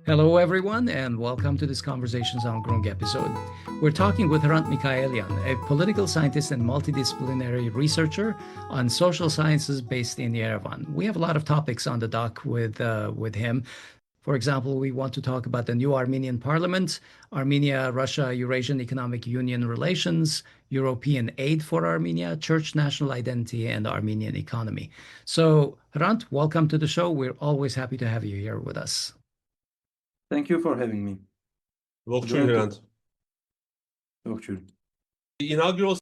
Hello, everyone, and welcome to this Conversations on Groong episode. We're talking with Hrant Mikaelian, a political scientist and multidisciplinary researcher on social sciences based in Yerevan. We have a lot of topics on the dock with him. For example, we want to talk about the new Armenian Parliament, Armenia-Russia-Eurasian Economic Union Relations, European aid for Armenia, church national identity, and Armenian economy. So, Hrant, welcome to the show. We're always happy to have you here with us. Thank you for having me. Ողջույն Hrant. Ողջույն. The inaugural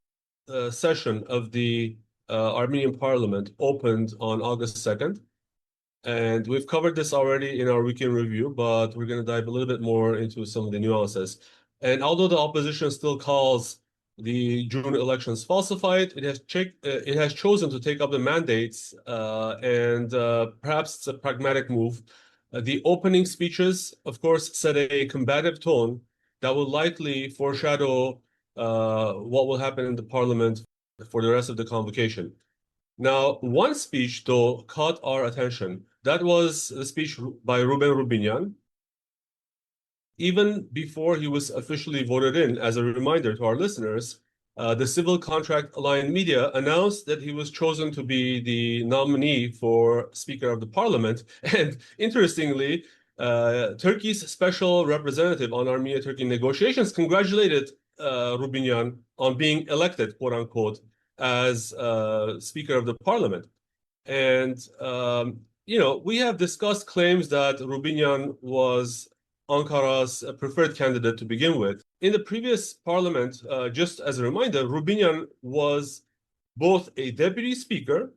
session of the Armenian Parliament opened on August 2nd, and we've covered this already in our weekend review, but we're going to dive a little bit more into some of the nuances. And although the opposition still calls the June elections falsified, it has chosen to take up the mandates, and perhaps it's a pragmatic move. The opening speeches, of course, set a combative tone that will likely foreshadow what will happen in the parliament for the rest of the convocation. Now, one speech, though, caught our attention. That was a speech by Ruben Rubinyan, even before he was officially voted in. As a reminder to our listeners, the civil contract aligned media announced that he was chosen to be the nominee for Speaker of the Parliament. And interestingly, Turkey's special representative on Armenia-Turkey negotiations congratulated Rubinyan on being elected, quote unquote, as Speaker of the Parliament. And, we have discussed claims that Rubinyan was Ankara's preferred candidate to begin with. In the previous parliament, just as a reminder, Rubinyan was both a deputy speaker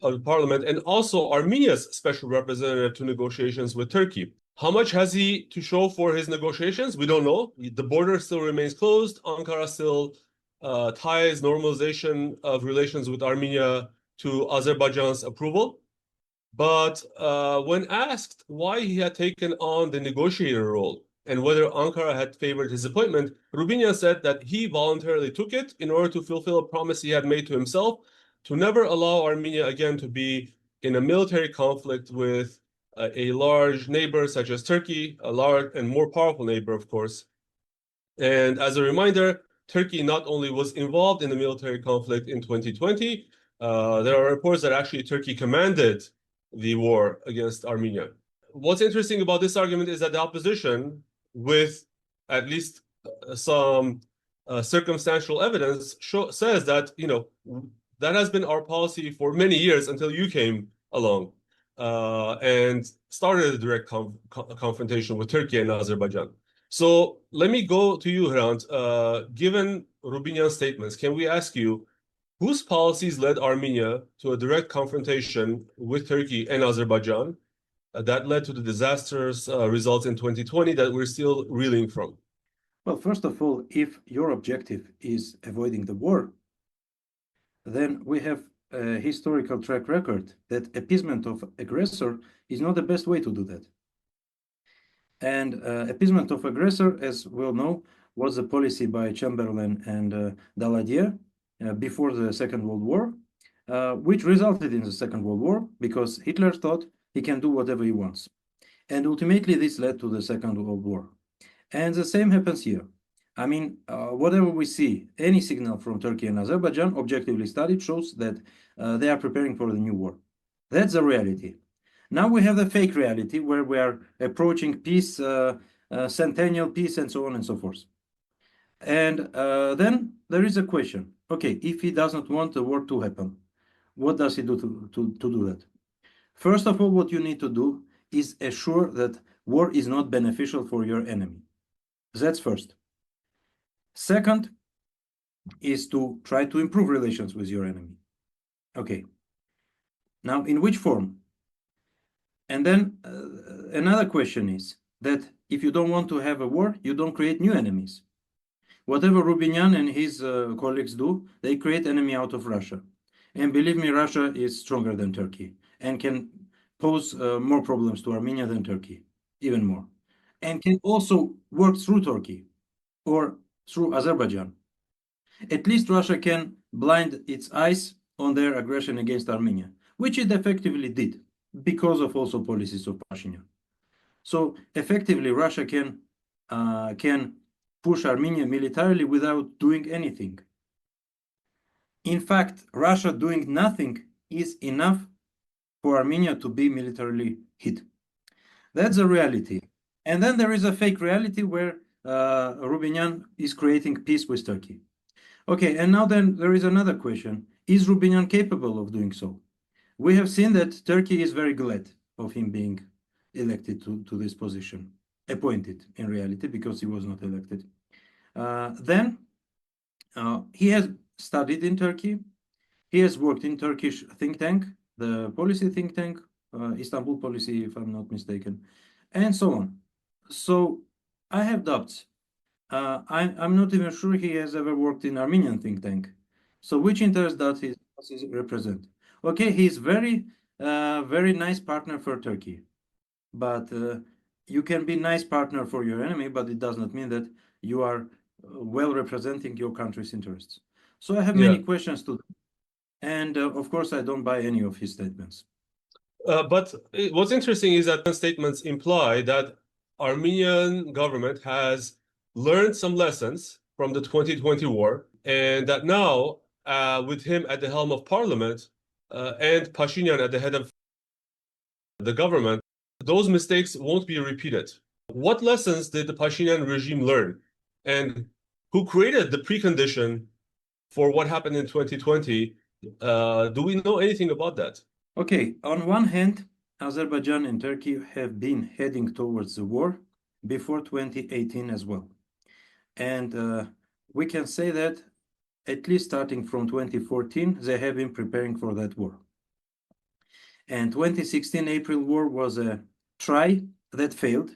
of the parliament and also Armenia's special representative to negotiations with Turkey. How much has he to show for his negotiations? We don't know. The border still remains closed. Ankara still ties normalization of relations with Armenia to Azerbaijan's approval. But when asked why he had taken on the negotiator role and whether Ankara had favored his appointment, Rubinyan said that he voluntarily took it in order to fulfill a promise he had made to himself to never allow Armenia again to be in a military conflict with a large neighbor such as Turkey, a large and more powerful neighbor, of course. And as a reminder, Turkey not only was involved in the military conflict in 2020, there are reports that actually Turkey commanded the war against Armenia. What's interesting about this argument is that the opposition, with at least some circumstantial evidence, says that, that has been our policy for many years until you came along and started a direct confrontation with Turkey and Azerbaijan. So let me go to you, Hrant. Given Rubinyan's statements, can we ask you, whose policies led Armenia to a direct confrontation with Turkey and Azerbaijan that led to the disastrous results in 2020 that we're still reeling from? Well, first of all, if your objective is avoiding the war, then we have a historical track record that appeasement of aggressor is not the best way to do that. And appeasement of aggressor, as we all know, was a policy by Chamberlain and Daladier before the Second World War, which resulted in the Second World War because Hitler thought he can do whatever he wants. And ultimately, this led to the Second World War. And the same happens here. I mean, whatever we see, any signal from Turkey and Azerbaijan, objectively studied, shows that they are preparing for the new war. That's the reality. Now we have the fake reality where we are approaching peace, centennial peace, and so on and so forth. And then there is a question. Okay, if he doesn't want the war to happen, what does he do to do that? First of all, what you need to do is assure that war is not beneficial for your enemy. That's first. Second is to try to improve relations with your enemy. Okay. Now, in which form? And then another question is that if you don't want to have a war, you don't create new enemies. Whatever Rubinyan and his colleagues do, they create enemy out of Russia. And believe me, Russia is stronger than Turkey and can pose more problems to Armenia than Turkey, even more. And can also work through Turkey or through Azerbaijan. At least Russia can blind its eyes on their aggression against Armenia, which it effectively did because of also policies of Pashinyan. So effectively, Russia can push Armenia militarily without doing anything. In fact, Russia doing nothing is enough for Armenia to be militarily hit. That's a reality. And then there is a fake reality where Rubinyan is creating peace with Turkey. Okay, and now then there is another question. Is Rubinyan capable of doing so? We have seen that Turkey is very glad of him being elected to this position, appointed in reality, because he was not elected. He has studied in Turkey. He has worked in Turkish think tank, the policy think tank, Istanbul Policy, if I'm not mistaken, and so on. So I have doubts. I'm not even sure he has ever worked in Armenian think tank. So which interest does he represent? Okay, he's very nice partner for Turkey, but you can be nice partner for your enemy, but it does not mean that you are well representing your country's interests. So I have many questions to them. And of course, I don't buy any of his statements. But what's interesting is that statements imply that Armenian government has learned some lessons from the 2020 war, and that now, with him at the helm of parliament and Pashinyan at the head of the government, those mistakes won't be repeated. What lessons did the Pashinyan regime learn? And who created the precondition for what happened in 2020? Do we know anything about that? Okay, on one hand, Azerbaijan and Turkey have been heading towards the war before 2018 as well. And we can say that at least starting from 2014, they have been preparing for that war. And 2016 April war was a try that failed,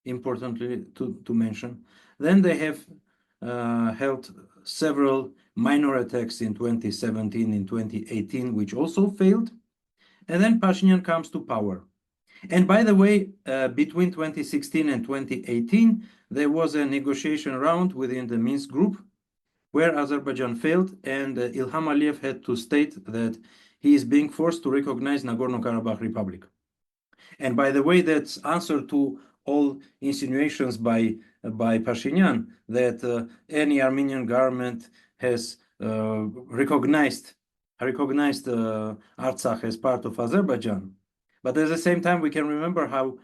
importantly to mention. Then they have held several minor attacks in 2017 and 2018, which also failed. And then Pashinyan comes to power. And by the way, between 2016 and 2018, there was a negotiation round within the Minsk group where Azerbaijan failed, and Ilham Aliyev had to state that he is being forced to recognize Nagorno-Karabakh Republic. And by the way, that's answer to all insinuations by Pashinyan that any Armenian government has recognized Artsakh as part of Azerbaijan. But at the same time, we can remember how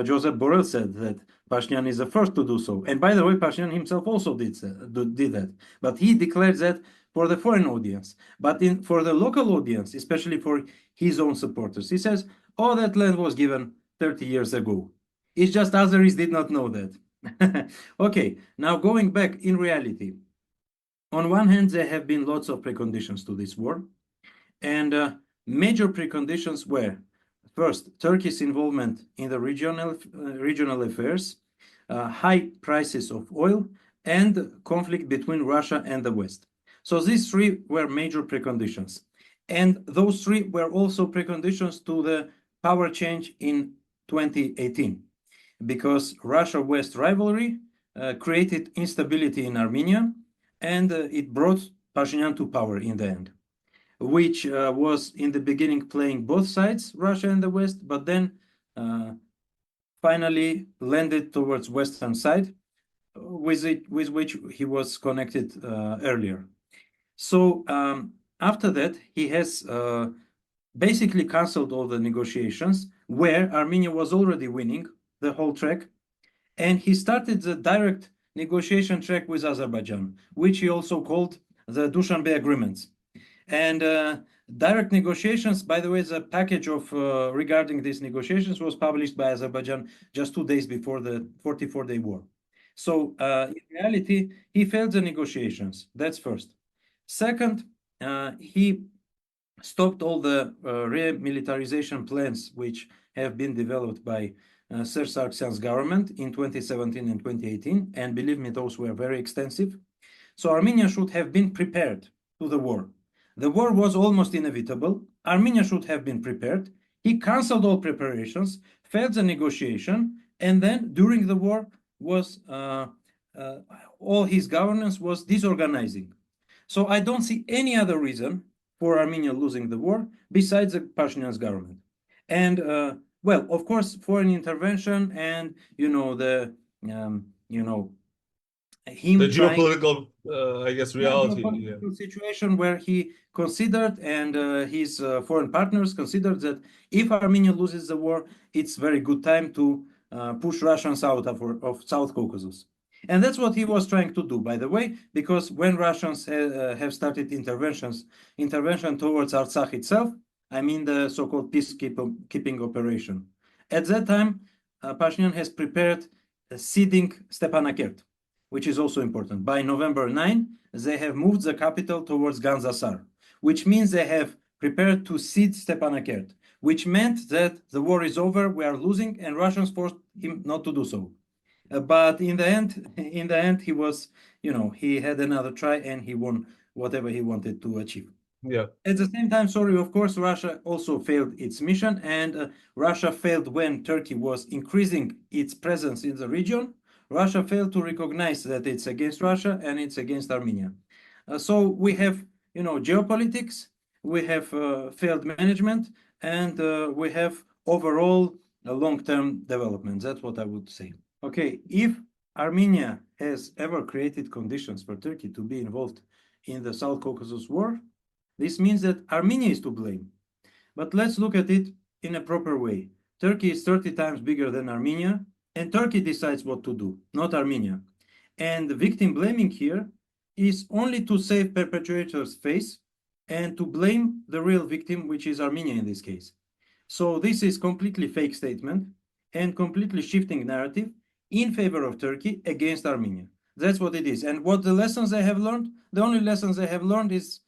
Joseph Borrell said that Pashinyan is the first to do so. And by the way, Pashinyan himself also did that. But he declared that for the foreign audience. But for the local audience, especially for his own supporters, he says, oh, that land was given 30 years ago. It's just Azeris did not know that. Okay, now going back in reality. On one hand, there have been lots of preconditions to this war. And major preconditions were, first, Turkey's involvement in the regional affairs, high prices of oil, and conflict between Russia and the West. So these three were major preconditions. And those three were also preconditions to the power change in 2018, because Russia-West rivalry created instability in Armenia, and it brought Pashinyan to power in the end, which was in the beginning playing both sides, Russia and the West, but then finally landed towards Western side, with which he was connected earlier. So after that, he has basically canceled all the negotiations where Armenia was already winning the whole track, and he started the direct negotiation track with Azerbaijan, which he also called the Dushanbe agreements. And direct negotiations, by the way, the package of regarding these negotiations was published by Azerbaijan just 2 days before the 44-day war. So in reality, he failed the negotiations. That's first. Second, he stopped all the remilitarization plans which have been developed by Serge Sargsyan's government in 2017 and 2018. And believe me, those were very extensive. So Armenia should have been prepared to the war. The war was almost inevitable. Armenia should have been prepared. He canceled all preparations, failed the negotiation, and then during the war was all his governance was disorganizing. So I don't see any other reason for Armenia losing the war besides the Pashinyan's government. And Well, of course, foreign intervention and, the, him The trying geopolitical, I guess, reality. Yeah. geopolitical situation where he considered and his foreign partners considered that if Armenia loses the war, it's very good time to push Russians out of South Caucasus. And that's what he was trying to do, by the way, because when Russians have started intervention towards Artsakh itself, I mean the so-called peacekeeping operation. At that time, Pashinyan has prepared ceding Stepanakert, which is also important. By November 9, they have moved the capital towards Gandzasar, which means they have prepared to cede Stepanakert, which meant that the war is over, we are losing, and Russians forced him not to do so. But in the end, he was, he had another try and he won whatever he wanted to achieve. Yeah. At the same time, sorry, of course, Russia also failed its mission, and Russia failed when Turkey was increasing its presence in the region. Russia failed to recognize that it's against Russia and it's against Armenia. So we have, geopolitics, we have failed management, and we have overall a long-term development. That's what I would say. Okay, if Armenia has ever created conditions for Turkey to be involved in the South Caucasus War, this means that Armenia is to blame. But let's look at it in a proper way. Turkey is 30 times bigger than Armenia, and Turkey decides what to do, not Armenia. And the victim blaming here is only to save perpetrators' face and to blame the real victim, which is Armenia in this case. So this is completely fake statement and completely shifting narrative in favor of Turkey against Armenia. That's what it is. And what the lessons they have learned, the only lessons they have learned is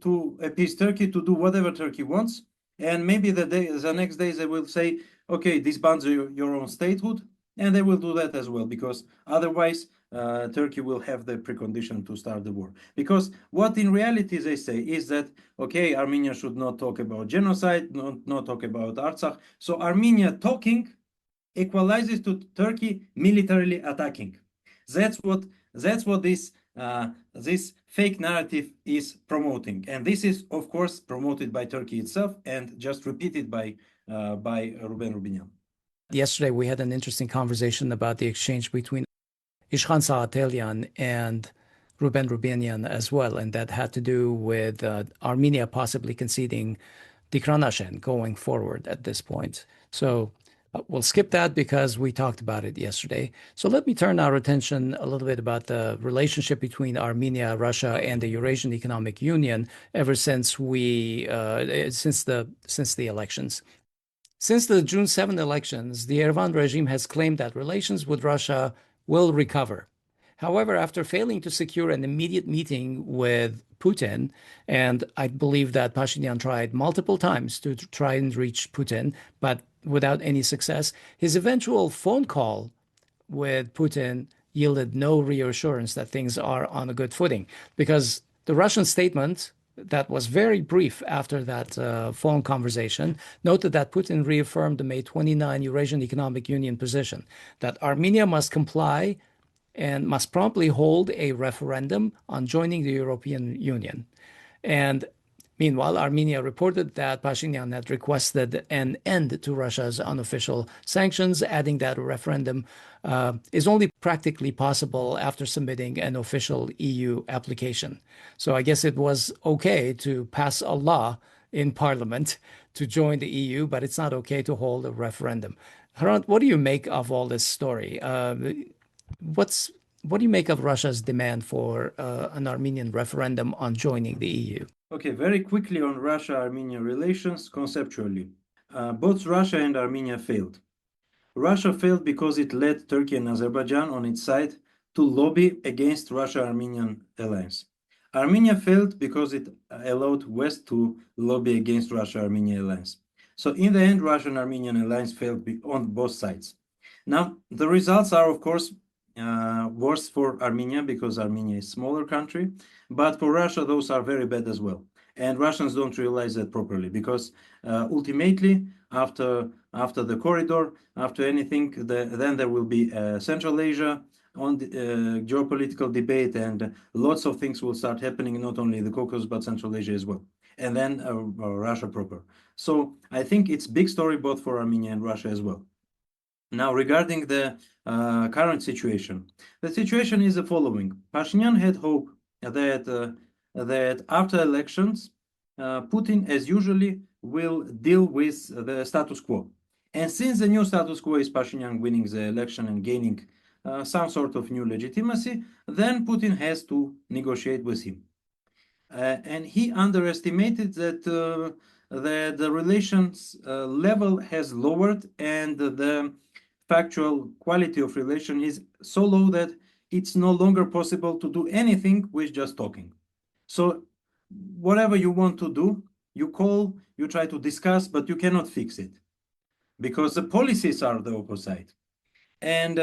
to appease Turkey, to do whatever Turkey wants. And maybe the next day they will say, okay, disband your own statehood. And they will do that as well, because otherwise Turkey will have the precondition to start the war. Because what in reality they say is that, okay, Armenia should not talk about genocide, not talk about Artsakh. So Armenia talking equalizes to Turkey militarily attacking. That's what this fake narrative is promoting, and this is of course promoted by Turkey itself and just repeated by Ruben Rubinyan. Yesterday we had an interesting conversation about the exchange between Hrant Mikaelian and Ruben Rubinyan as well, and that had to do with Armenia possibly conceding Dikranashen going forward at this point. So we'll skip that because we talked about it yesterday. So let me turn our attention a little bit about the relationship between Armenia, Russia, and the Eurasian Economic Union ever since since the elections. Since the June 7 elections, the Yerevan regime has claimed that relations with Russia will recover. However, after failing to secure an immediate meeting with Putin, and I believe that Pashinyan tried multiple times to try and reach Putin, but without any success, his eventual phone call with Putin yielded no reassurance that things are on a good footing, because the Russian statement that was very brief after that phone conversation noted that Putin reaffirmed the May 29 Eurasian Economic Union position that Armenia must comply and must promptly hold a referendum on joining the European Union. And meanwhile, Armenia reported that Pashinyan had requested an end to Russia's unofficial sanctions, adding that a referendum is only practically possible after submitting an official EU application. So I guess it was okay to pass a law in Parliament to join the EU, but it's not okay to hold a referendum. Hrant, what do you make of all this story? What do you make of Russia's demand for an Armenian referendum on joining the EU? Okay, very quickly on Russia-Armenia relations conceptually. Both Russia and Armenia failed. Russia failed because it led Turkey and Azerbaijan on its side to lobby against Russia-Armenian alliance. Armenia failed because it allowed West to lobby against Russia-Armenia alliance. So in the end, Russian-Armenian alliance failed on both sides. Now, the results are, of course, worse for Armenia because Armenia is a smaller country, but for Russia, those are very bad as well. And Russians don't realize that properly because ultimately, after the corridor, after anything, then there will be Central Asia on the geopolitical debate, and lots of things will start happening, not only in the Caucasus, but Central Asia as well. and then Russia proper. So I think it's big story both for Armenia and Russia as well. Now, regarding the current situation, the situation is the following. Pashinyan had hope that after elections, Putin, as usually, will deal with the status quo. And since the new status quo is Pashinyan winning the election and gaining some sort of new legitimacy, then Putin has to negotiate with him. And he underestimated that the relations level has lowered, and the factual quality of relation is so low that it's no longer possible to do anything with just talking. So whatever you want to do, you call, you try to discuss, but you cannot fix it because the policies are the opposite. And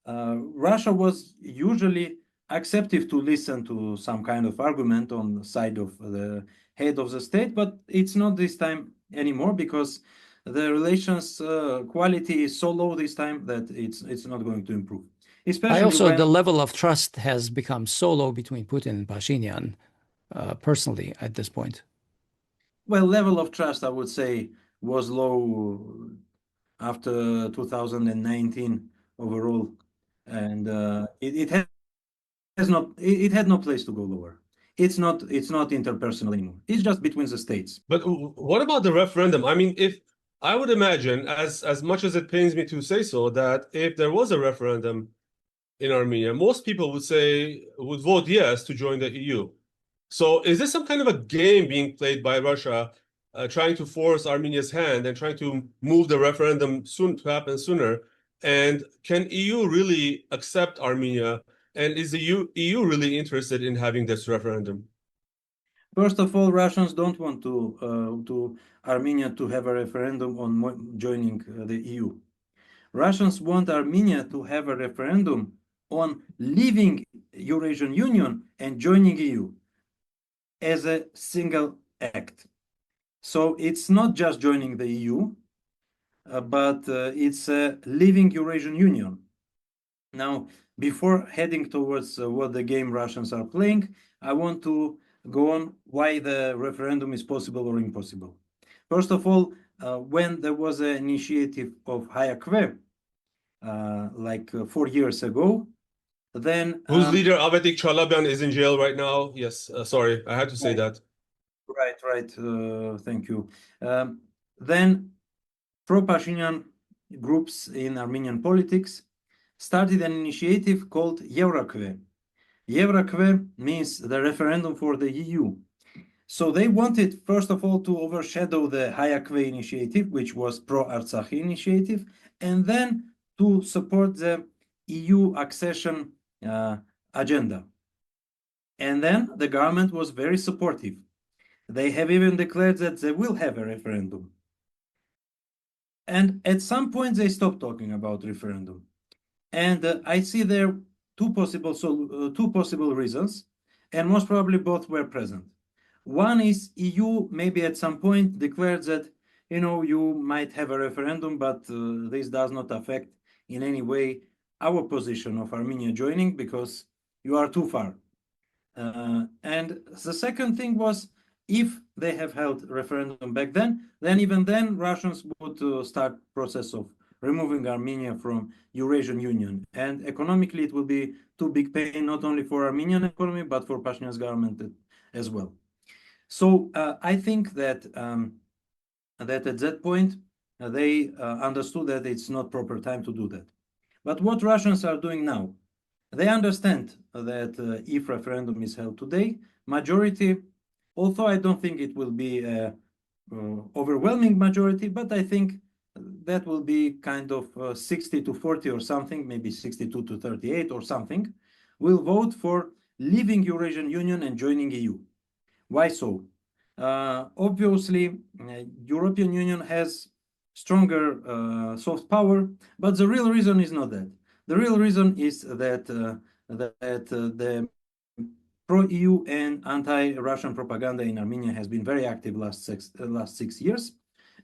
Russia was usually acceptive to listen to some kind of argument on the side of the head of the state, but it's not this time anymore because the relations quality is so low this time that it's not going to improve. Especially the level of trust has become so low between Putin and Pashinyan, personally, at this point. Well, level of trust, I would say, was low after 2019 overall, and it had no place to go lower. It's not interpersonal anymore. It's just between the states. But what about the referendum? I mean, if I would imagine, as much as it pains me to say so, that if there was a referendum in Armenia, most people would vote yes to join the EU. So is this some kind of a game being played by Russia, trying to force Armenia's hand and trying to move the referendum to happen sooner? And can EU really accept Armenia? And is the EU really interested in having this referendum? First of all, Russians don't want to Armenia to have a referendum on joining the EU. Russians want Armenia to have a referendum on leaving Eurasian Union and joining EU as a single act. So it's not just joining the EU, but it's leaving Eurasian Union. Now, before heading towards what the game Russians are playing, I want to go on why the referendum is possible or impossible. First of all, when there was an initiative of Hayakve, like 4 years ago, then whose leader Avetik Chalabian is in jail right now. Yes, sorry, I had to say that. Right. Thank you. Then pro-Pashinyan groups in Armenian politics started an initiative called Eurakve. Eurakve means the referendum for the EU. So they wanted, first of all, to overshadow the Hayakve initiative, which was pro-Artsakh initiative, and then to support the EU accession agenda. And then the government was very supportive. They have even declared that they will have a referendum. And at some point, they stopped talking about referendum. And I see there two possible reasons, and most probably both were present. One is EU maybe at some point declared that, you might have a referendum, but this does not affect in any way our position of Armenia joining because you are too far. And the second thing was, if they have held referendum back then even then Russians would start process of removing Armenia from Eurasian Union. And economically, it will be too big pain, not only for Armenian economy, but for Pashinyan's government as well. So I think that that at that point, they understood that it's not proper time to do that. But what Russians are doing now, they understand that if referendum is held today, majority, although I don't think it will be an overwhelming majority, but I think that will be kind of 60 to 40 or something, maybe 62 to 38 or something, will vote for leaving Eurasian Union and joining EU. Why so? Obviously, European Union has stronger soft power, but the real reason is not that. The real reason is that the pro-EU and anti-Russian propaganda in Armenia has been very active last 6 years,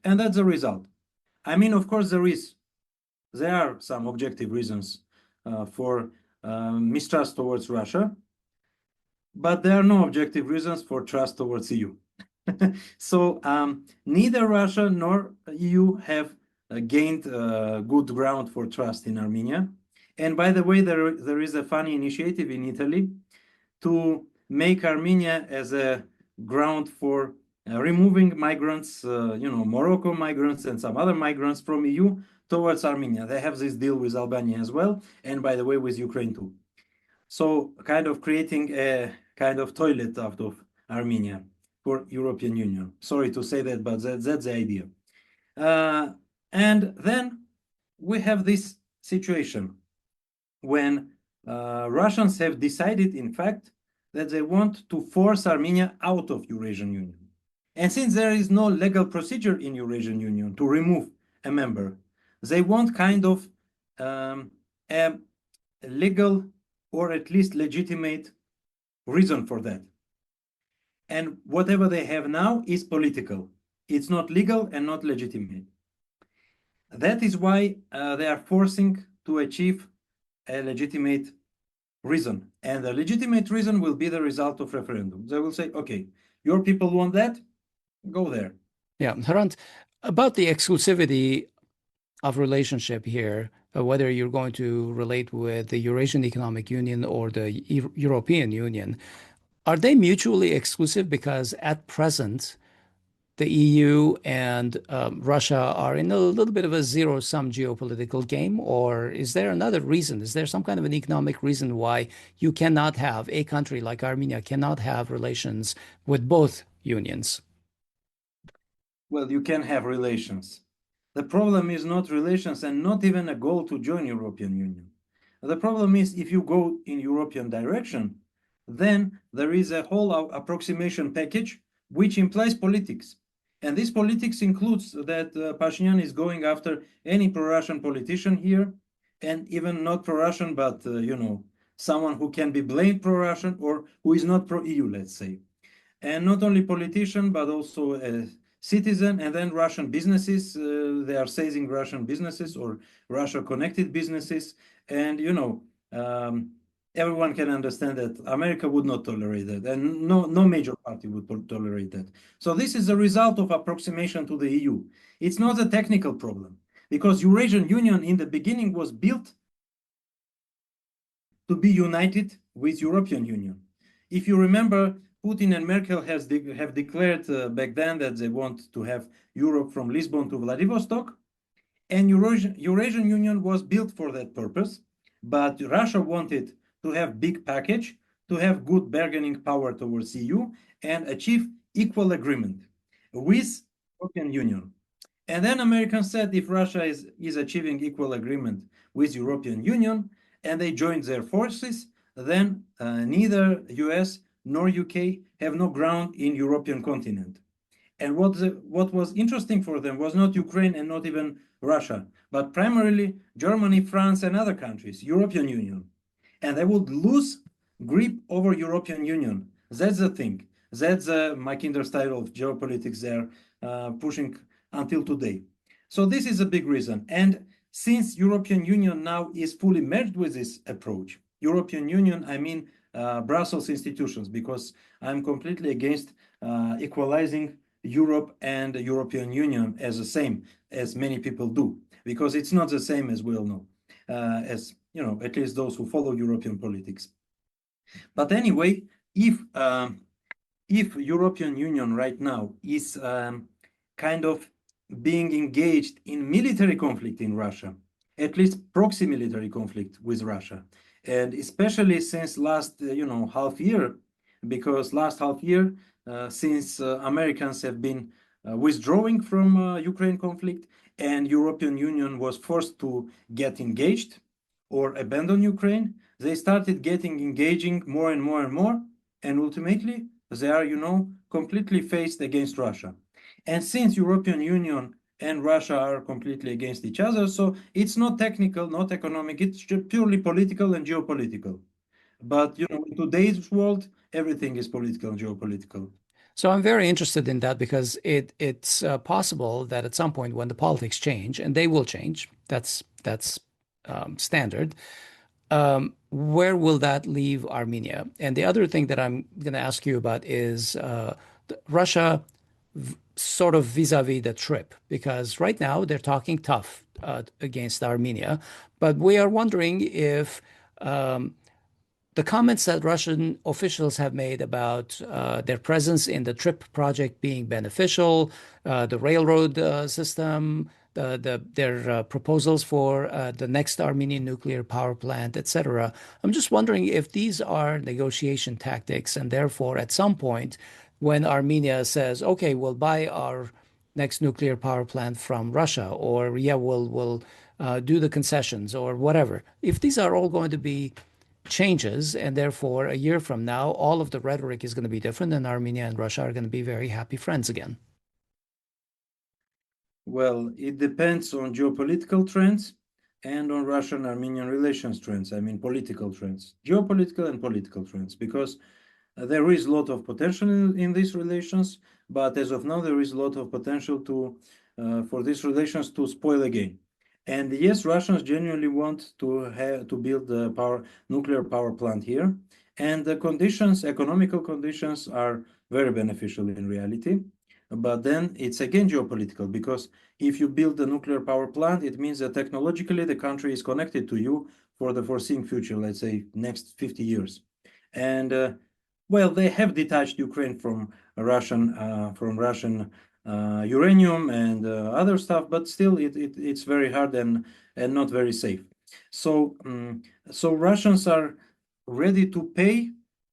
and that's the result. I mean, of course, there are some objective reasons for mistrust towards Russia, but there are no objective reasons for trust towards EU. So neither Russia nor EU have gained good ground for trust in Armenia. And by the way, there is a funny initiative in Italy to make Armenia as a ground for removing migrants, Morocco migrants and some other migrants from EU towards Armenia. They have this deal with Albania as well, and by the way, with Ukraine too. So kind of creating a kind of toilet out of Armenia for European Union. Sorry to say that, but that's the idea. And then we have this situation when Russians have decided, in fact, that they want to force Armenia out of Eurasian Union. And since there is no legal procedure in Eurasian Union to remove a member, they want kind of a legal or at least legitimate reason for that. And whatever they have now is political. It's not legal and not legitimate. That is why they are forcing to achieve a legitimate reason. And the legitimate reason will be the result of referendum. They will say, okay, your people want that, go there. Yeah, Hrant, about the exclusivity of relationship here, whether you're going to relate with the Eurasian Economic Union or the European Union, are they mutually exclusive? Because at present, the EU and Russia are in a little bit of a zero-sum geopolitical game, or is there another reason? Is there some kind of an economic reason why you cannot have a country like Armenia cannot have relations with both unions? Well, you can have relations. The problem is not relations and not even a goal to join European Union. The problem is if you go in European direction, then there is a whole approximation package which implies politics. And this politics includes that Pashinyan is going after any pro-Russian politician here, and even not pro-Russian, but someone who can be blamed pro-Russian or who is not pro-EU, let's say. And not only politician, but also a citizen, and then Russian businesses. They are seizing Russian businesses or Russia-connected businesses, and everyone can understand that America would not tolerate that, and no major party would tolerate that. So this is a result of approximation to the EU. It's not a technical problem, because Eurasian Union in the beginning was built to be united with European Union. If you remember, Putin and Merkel have declared back then that they want to have Europe from Lisbon to Vladivostok, and Eurasian Union was built for that purpose, but Russia wanted to have big package, to have good bargaining power towards EU, and achieve equal agreement with European Union. And then Americans said if Russia is achieving equal agreement with European Union and they joined their forces, then neither US nor UK have no ground in European continent. And what was interesting for them was not Ukraine and not even Russia, but primarily Germany, France, and other countries, European Union. And they would lose grip over European Union. That's the thing. That's my style of geopolitics they're pushing until today. So this is a big reason. And since European Union now is fully merged with this approach, European Union, I mean Brussels institutions, because I'm completely against equalizing Europe and the European Union as the same as many people do, because it's not the same, as we all know, as at least those who follow European politics. But anyway, if European Union right now is kind of being engaged in military conflict in Russia, at least proxy military conflict with Russia, and especially since last half year, because last half year since Americans have been withdrawing from Ukraine conflict and European Union was forced to get engaged or abandon Ukraine, they started engaging more and more and more, and ultimately they are completely faced against Russia. And since European Union and Russia are completely against each other, so it's not technical, not economic, it's purely political and geopolitical. But in today's world, everything is political and geopolitical. So I'm very interested in that because it's possible that at some point when the politics change, and they will change, that's standard. Where will that leave Armenia? And the other thing that I'm going to ask you about is Russia sort of vis-a-vis the trip? Because right now they're talking tough against Armenia, but we are wondering if the comments that Russian officials have made about their presence in the TRIP project being beneficial, the railroad system, their proposals for the next Armenian nuclear power plant, etc. I'm just wondering if these are negotiation tactics, and therefore, at some point, when Armenia says, "Okay, we'll buy our next nuclear power plant from Russia," or "Yeah, we'll do the concessions," or whatever, if these are all going to be changes, and therefore a year from now, all of the rhetoric is going to be different, and Armenia and Russia are going to be very happy friends again. Well, it depends on geopolitical trends and on Russian-Armenian relations trends. I mean, political trends, geopolitical and political trends, because there is a lot of potential in these relations, but as of now, there is a lot of potential for these relations to spoil again. And yes, Russians genuinely want to build a nuclear power plant here, and the conditions, economical conditions, are very beneficial in reality. But then it's again geopolitical, because if you build a nuclear power plant, it means that technologically the country is connected to you for the foreseeing future, let's say next 50 years. And well, they have detached Ukraine from Russian uranium and other stuff, but still it's very hard and not very safe. So Russians are ready to pay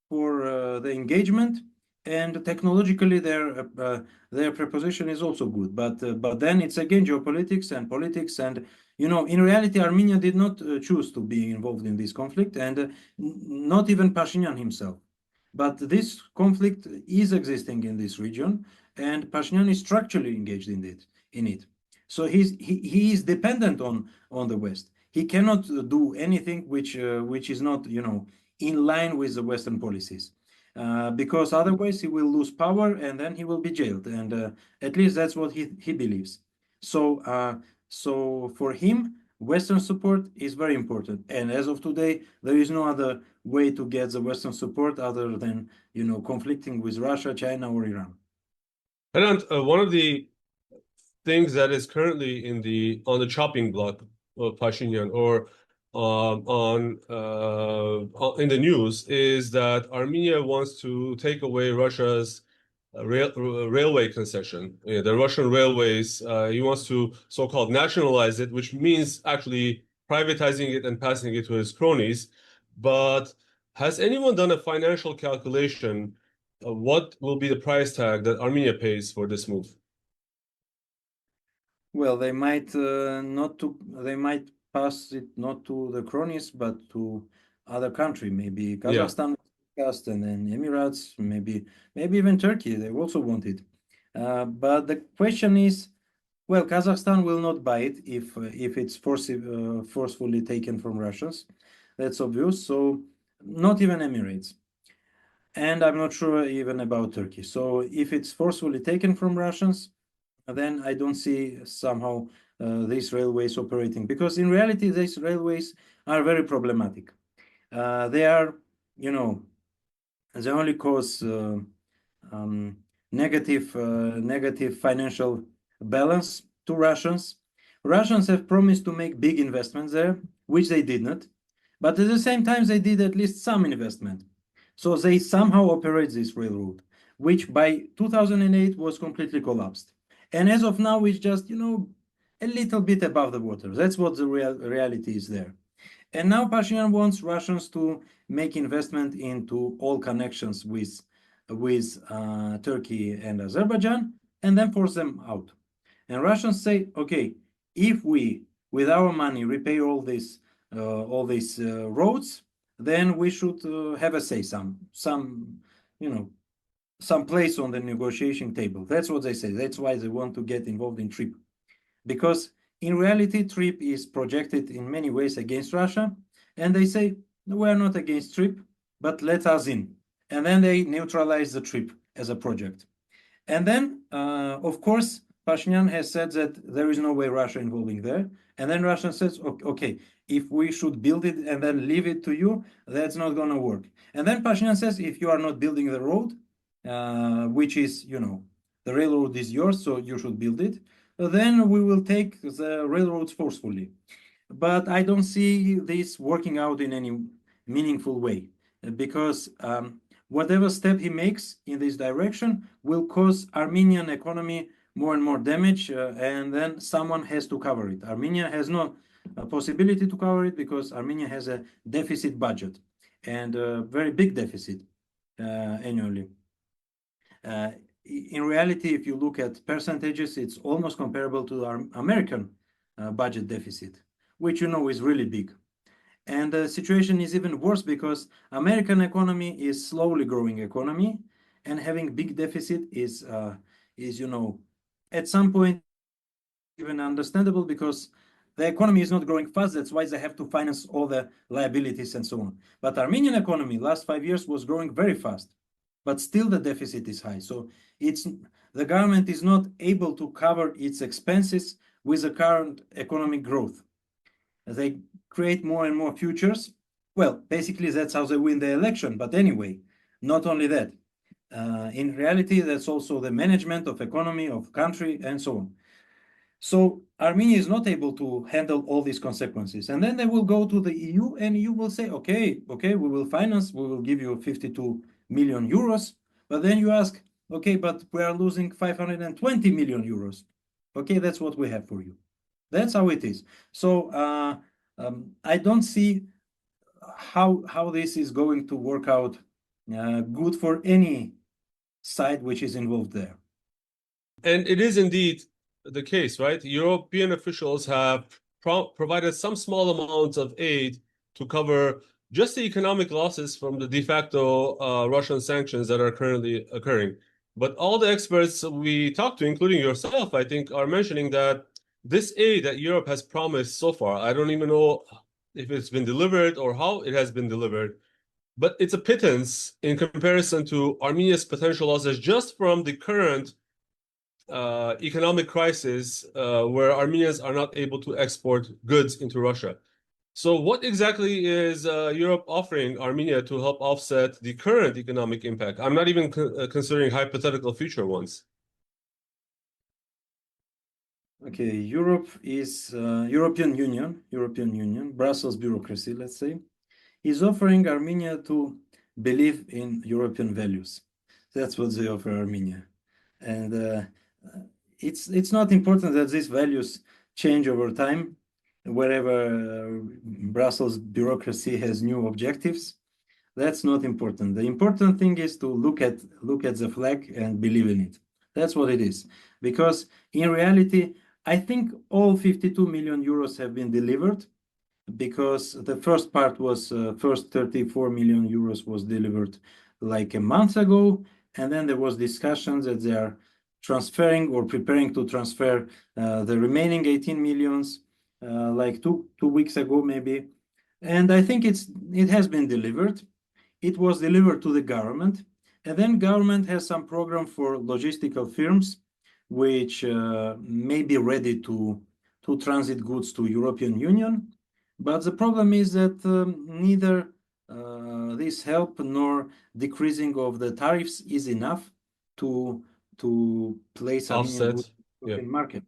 for the engagement, and technologically their proposition is also good. But then it's again geopolitics and politics, and in reality Armenia did not choose to be involved in this conflict, and not even Pashinyan himself. But this conflict is existing in this region, and Pashinyan is structurally engaged in it. So he is dependent on the West. He cannot do anything which is not in line with the Western policies, because otherwise he will lose power and then he will be jailed. And at least that's what he believes. So for him, Western support is very important. And as of today, there is no other way to get the Western support other than conflicting with Russia, China, or Iran. And one of the things that is currently on the chopping block of Pashinyan, or in the news, is that Armenia wants to take away Russia's railway concession. The Russian railways, he wants to so-called nationalize it, which means actually privatizing it and passing it to his cronies. But has anyone done a financial calculation of what will be the price tag that Armenia pays for this move? Well, they might pass it not to the cronies, but to other country, maybe Kazakhstan, and then Emirates, maybe even Turkey. They also want it. But the question is, well, Kazakhstan will not buy it if it's forcefully taken from Russians. That's obvious. So not even Emirates. And I'm not sure even about Turkey. So if it's forcefully taken from Russians, then I don't see somehow these railways operating, because in reality these railways are very problematic. They are, they only cause negative financial balance to Russians. Russians have promised to make big investments there, which they did not, but at the same time they did at least some investment. So they somehow operate this railroad, which by 2008 was completely collapsed. And as of now, it's just, a little bit above the water. That's what the reality is there. And now Pashinyan wants Russians to make investment into all connections with Turkey and Azerbaijan, and then force them out. And Russians say, okay, if we, with our money, repay all these roads, then we should have a say, some place on the negotiation table. That's what they say. That's why they want to get involved in TRIP, because in reality, TRIP is projected in many ways against Russia, and they say, we are not against TRIP, but let us in. And then they neutralize the TRIP as a project. And then, of course, Pashinyan has said that there is no way Russia involving there. And then Russia says, okay, if we should build it and then leave it to you, that's not going to work. And then Pashinyan says, if you are not building the road, which is, the railroad is yours, so you should build it, then we will take the railroads forcefully. But I don't see this working out in any meaningful way, because whatever step he makes in this direction will cause Armenian economy more and more damage, and then someone has to cover it. Armenia has no possibility to cover it because Armenia has a deficit budget, and a very big deficit annually. In reality, if you look at percentages, it's almost comparable to our American budget deficit, which you know is really big. And the situation is even worse because American economy is slowly growing economy, and having big deficit is you know, at some point even understandable because the economy is not growing fast. That's why they have to finance all the liabilities and so on. But Armenian economy last 5 years was growing very fast, but still the deficit is high. So the government is not able to cover its expenses with the current economic growth. They create more and more futures. Well, basically that's how they win the election. But anyway, not only that. In reality, that's also the management of economy, of country, and so on. So Armenia is not able to handle all these consequences. And then they will go to the EU, and EU will say, okay, we will finance, we will give you 52 million euros. But then you ask, okay, but we are losing 520 million euros. Okay, that's what we have for you. That's how it is. So I don't see how this is going to work out good for any side which is involved there. And it is indeed the case, right? European officials have provided some small amounts of aid to cover just the economic losses from the de facto Russian sanctions that are currently occurring. But all the experts we talked to, including yourself, I think, are mentioning that this aid that Europe has promised so far, I don't even know if it's been delivered or how it has been delivered, but it's a pittance in comparison to Armenia's potential losses just from the current economic crisis where Armenians are not able to export goods into Russia. So what exactly is Europe offering Armenia to help offset the current economic impact? I'm not even considering hypothetical future ones. Okay, Europe is European Union, Brussels bureaucracy, let's say, is offering Armenia to believe in European values. That's what they offer Armenia. And it's not important that these values change over time, wherever Brussels bureaucracy has new objectives. That's not important. The important thing is to look at the flag and believe in it. That's what it is. Because in reality, I think all 52 million euros have been delivered, because the first part was first 34 million euros was delivered like a month ago, and then there was discussions that they are transferring or preparing to transfer the remaining 18 millions like two weeks ago maybe. And I think it has been delivered. It was delivered to the government, and then government has some program for logistical firms which may be ready to transit goods to European Union. But the problem is that neither this help nor decreasing of the tariffs is enough to place Armenian goods in the European market.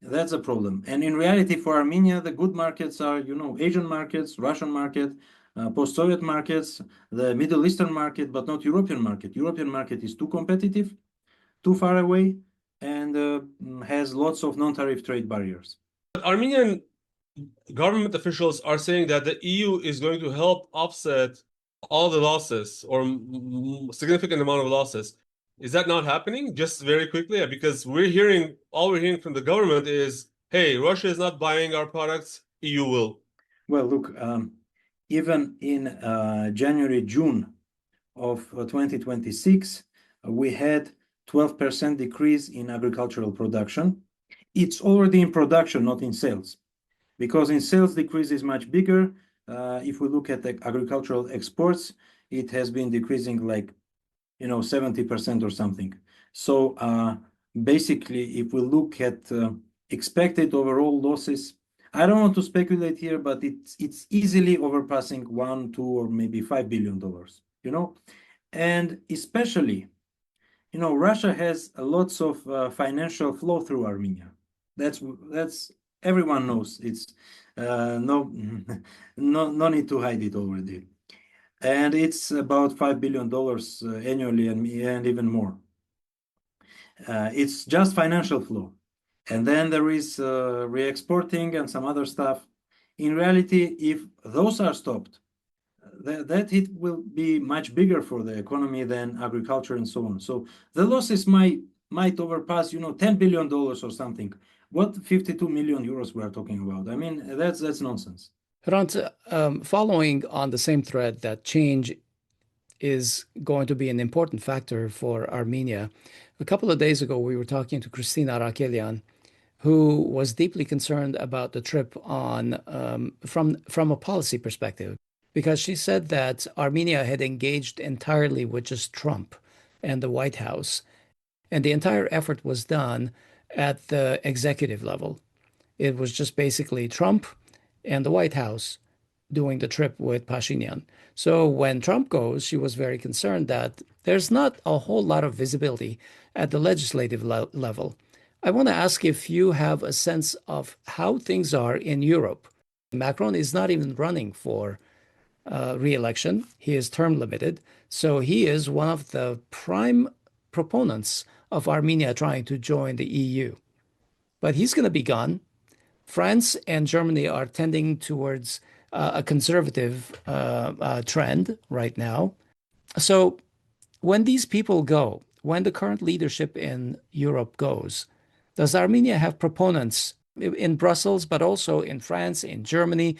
That's a problem. And in reality, for Armenia, the good markets are, Asian markets, Russian market, post-Soviet markets, the Middle Eastern market, but not European market. European market is too competitive, too far away, and has lots of non-tariff trade barriers. But Armenian government officials are saying that the EU is going to help offset all the losses or significant amount of losses. Is that not happening? Just very quickly, because all we're hearing from the government is, hey, Russia is not buying our products, EU will. Well, look, even in January, June of 2026, we had 12% decrease in agricultural production. It's already in production, not in sales, because in sales decrease is much bigger. If we look at the agricultural exports, it has been decreasing like 70% or something. So basically, if we look at expected overall losses, I don't want to speculate here, but it's easily overpassing $1, $2, or maybe $5 billion. And especially Russia has lots of financial flow through Armenia. That's everyone knows. It's no no need to hide it already. And it's about $5 billion annually and even more. It's just financial flow. And then there is re-exporting and some other stuff. In reality, if those are stopped, that it will be much bigger for the economy than agriculture and so on. So the losses might overpass, $10 billion or something. What 52 million euros we are talking about? I mean, that's nonsense. Hrant, following on the same thread that change is going to be an important factor for Armenia, a couple of days ago we were talking to Hrant Mikaelian, who was deeply concerned about the trip on from a policy perspective, because she said that Armenia had engaged entirely with just Trump and the White House, and the entire effort was done at the executive level. It was just basically Trump and the White House doing the trip with Pashinyan. So when Trump goes, she was very concerned that there's not a whole lot of visibility at the legislative level. I want to ask if you have a sense of how things are in Europe. Macron is not even running for re-election. He is term limited. So he is one of the prime proponents of Armenia trying to join the EU. But he's going to be gone. France and Germany are tending towards a conservative trend right now. So when these people go, when the current leadership in Europe goes, does Armenia have proponents in Brussels, but also in France, in Germany?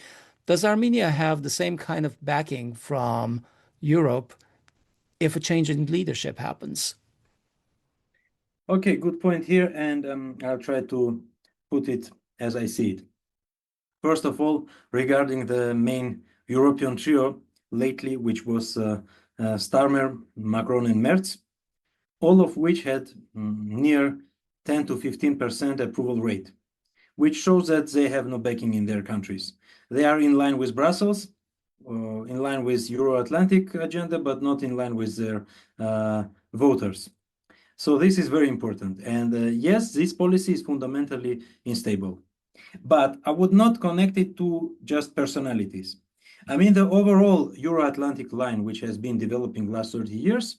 Does Armenia have the same kind of backing from Europe if a change in leadership happens? Okay, good point here, and I'll try to put it as I see it. First of all, regarding the main European trio lately, which was Starmer, Macron, and Merz, all of which had near 10 to 15% approval rate, which shows that they have no backing in their countries. They are in line with Brussels, in line with Euro-Atlantic agenda, but not in line with their voters. So this is very important. And yes, this policy is fundamentally unstable. But I would not connect it to just personalities. I mean, the overall Euro-Atlantic line, which has been developing last 30 years,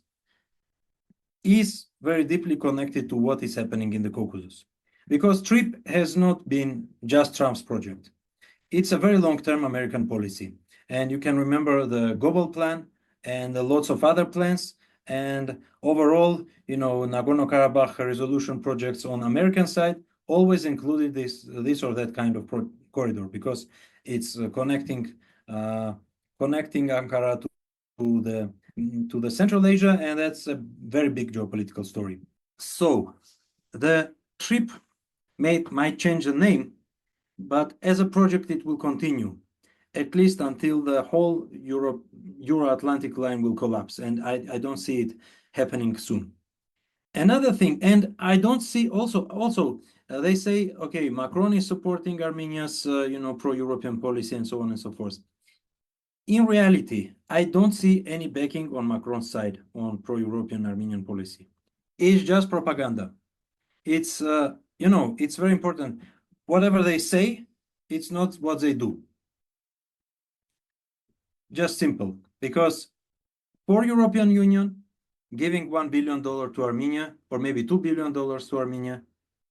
is very deeply connected to what is happening in the Caucasus. Because TRIP has not been just Trump's project. It's a very long-term American policy. And you can remember the Global Plan and lots of other plans. And overall, Nagorno-Karabakh resolution projects on American side always included this or that kind of corridor, because it's connecting Ankara to the Central Asia, and that's a very big geopolitical story. So the trip might change the name, but as a project it will continue, at least until the whole Euro-Atlantic line will collapse, and I don't see it happening soon. Another thing, and I don't see also they say, okay, Macron is supporting Armenia's pro-European policy and so on and so forth. In reality, I don't see any backing on Macron's side on pro-European Armenian policy. It's just propaganda. It's it's very important. Whatever they say, it's not what they do. Just simple, because for European Union, giving $1 billion to Armenia, or maybe $2 billion to Armenia,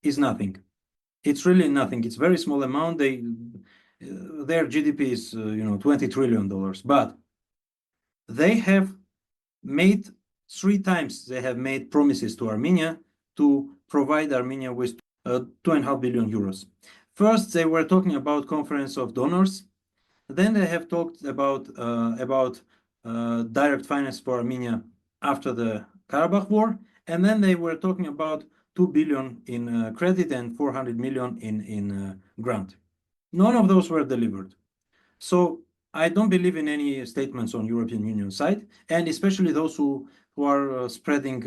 is nothing. It's really nothing. It's a very small amount. Their GDP is $20 trillion, but they have made 3 times. They have made promises to Armenia to provide Armenia with 2.5 billion euros. First, they were talking about conference of donors. Then they have talked about direct finance for Armenia after the Karabakh war, and then they were talking about 2 billion in credit and 400 million in grant. None of those were delivered. So I don't believe in any statements on European Union side, and especially those who are spreading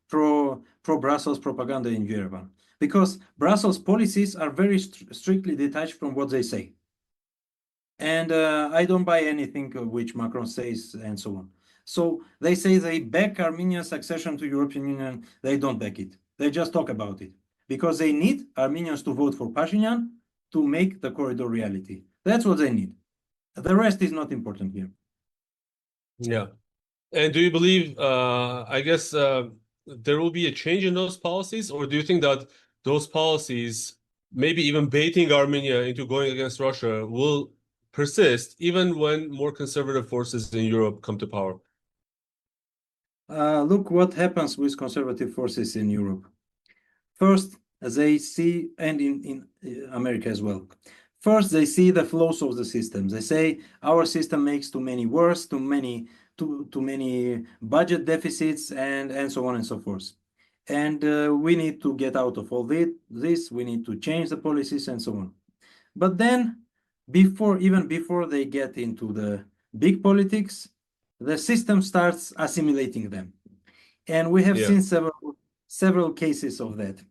pro-Brussels propaganda in Yerevan, because Brussels policies are very strictly detached from what they say. And I don't buy anything which Macron says and so on. So they say they back Armenia's accession to European Union. They don't back it. They just talk about it because they need Armenians to vote for Pashinyan to make the corridor reality. That's what they need. The rest is not important here. Yeah. And do you believe, I guess, there will be a change in those policies, or do you think that those policies, maybe even baiting Armenia into going against Russia, will persist even when more conservative forces in Europe come to power? Look what happens with conservative forces in Europe. First, they see, and in America as well. First, they see the flaws of the system. They say our system makes too many wars, too many budget deficits, and so on and so forth. And we need to get out of all this. We need to change the policies and so on. But then, even before they get into the big politics, the system starts assimilating them. And we have seen several cases of that.